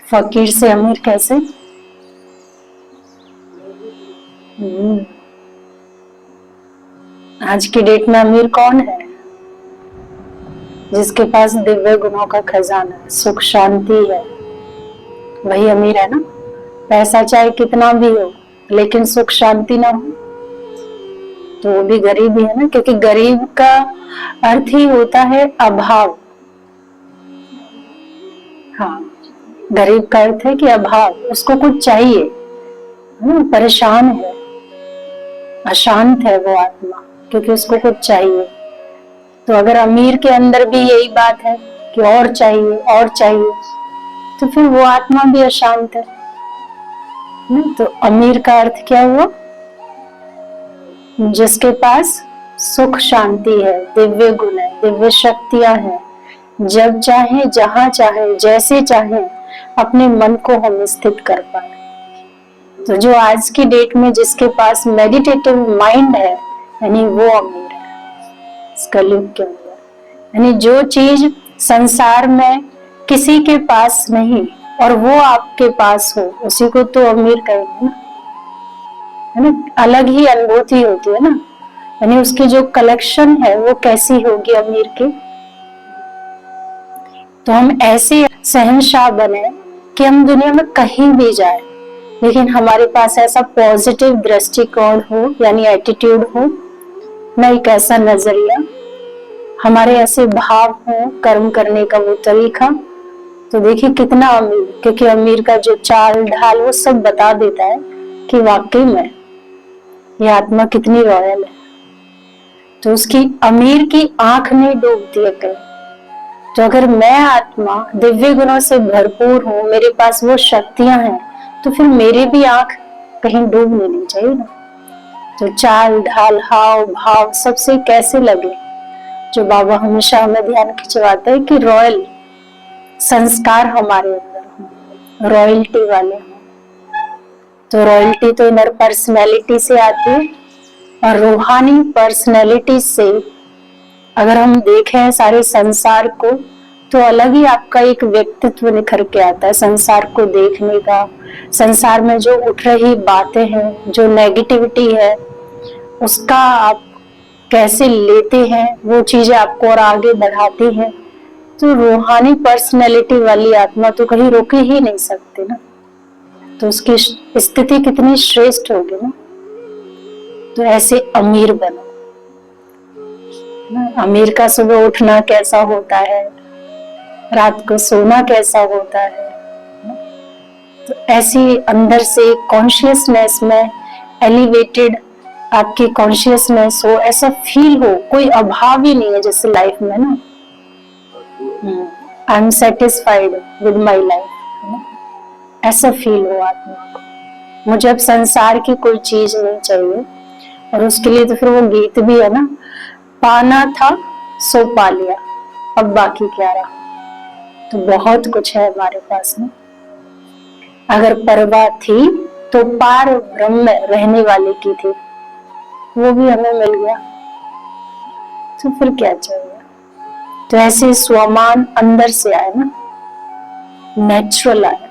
फकीर से अमीर कैसे? आज की डेट में अमीर कौन है? जिसके पास दिव्य गुणों का खजाना है, सुख शांति है, वही अमीर है ना। पैसा चाहे कितना भी हो लेकिन सुख शांति ना हो तो वो भी गरीब ही है ना, क्योंकि गरीब का अर्थ ही होता है अभाव। हाँ, गरीब का अर्थ है कि अभाव, उसको कुछ चाहिए, परेशान है, अशांत है वो आत्मा, क्योंकि उसको कुछ चाहिए। तो अगर अमीर के अंदर भी यही बात है कि और चाहिए और चाहिए, तो फिर वो आत्मा भी अशांत है ना। तो अमीर का अर्थ क्या हुआ? जिसके पास सुख शांति है, दिव्य गुण है, दिव्य शक्तियां हैं, जब चाहे जहां चाहे जैसे चाहे अपने मन को हम स्थित कर पाए। तो जो आज की डेट में जिसके पास मेडिटेटिव माइंड है, यानी वो अमीर है इस कलयुग के अंदर। यानी जो चीज संसार में किसी के पास नहीं और वो आपके पास हो, उसी को तो अमीर कहेंगे ना, है ना। अलग ही अनुभूति होती है ना, यानी उसकी जो कलेक्शन है वो कैसी होगी अमीर की। तो हम ऐसे शहंशाह बने कि हम दुनिया में कहीं भी जाए लेकिन हमारे पास ऐसा पॉजिटिव दृष्टिकोण हो, यानी एटीट्यूड हो ना, एक ऐसा नजरिया, हमारे ऐसे भाव हो, कर्म करने का वो तरीका। तो देखिए कितना अमीर, क्योंकि अमीर का जो चाल ढाल वो सब बता देता है कि वाकई में ये आत्मा कितनी रॉयल है। तो उसकी अमीर की आंख नहीं डूबती है कहीं। तो अगर मैं आत्मा दिव्य गुणों से भरपूर हूँ, मेरे पास वो शक्तियां हैं, तो फिर मेरी भी आंख कहीं डूबनी नहीं चाहिए ना। तो चाल ढाल हाव भाव सबसे कैसे लगे, जो बाबा हमेशा हमें ध्यान खिंचवाते हैं कि रॉयल संस्कार हमारे अंदर हो, रॉयल्टी वाले हो। तो रॉयल्टी तो इनर पर्सनैलिटी से आती है, और रूहानी पर्सनैलिटी से अगर हम देखें सारे संसार को, तो अलग ही आपका एक व्यक्तित्व निखर के आता है संसार को देखने का। संसार में जो उठ रही बातें हैं, जो नेगेटिविटी है, उसका आप कैसे लेते हैं, वो चीजें आपको और आगे बढ़ाती हैं। तो रूहानी पर्सनैलिटी वाली आत्मा तो कहीं रोक ही नहीं सकते ना। तो उसकी स्थिति कितनी श्रेष्ठ होगी ना। तो ऐसे अमीर बनो। अमीर का सुबह उठना कैसा होता है, रात को सोना कैसा होता है। तो ऐसी अंदर से कॉन्शियसनेस में एलिवेटेड आपकी कॉन्शियसनेस हो, ऐसा फील हो, कोई अभाव ही नहीं है जैसे लाइफ में ना। I am satisfied with my life, ऐसा फील हो आत्मा को। मुझे अब संसार की कोई चीज नहीं चाहिए। और उसके लिए तो फिर वो गीत भी है ना, पाना था सो पा लिया, अब बाकी क्या रहा। तो बहुत कुछ है हमारे पास में। अगर परवाह थी तो पार ब्रह्म में रहने वाले की थी, वो भी हमें मिल गया, तो फिर क्या चाहिए। तो ऐसे स्वमान अंदर से आए ना, नेचुरल आए।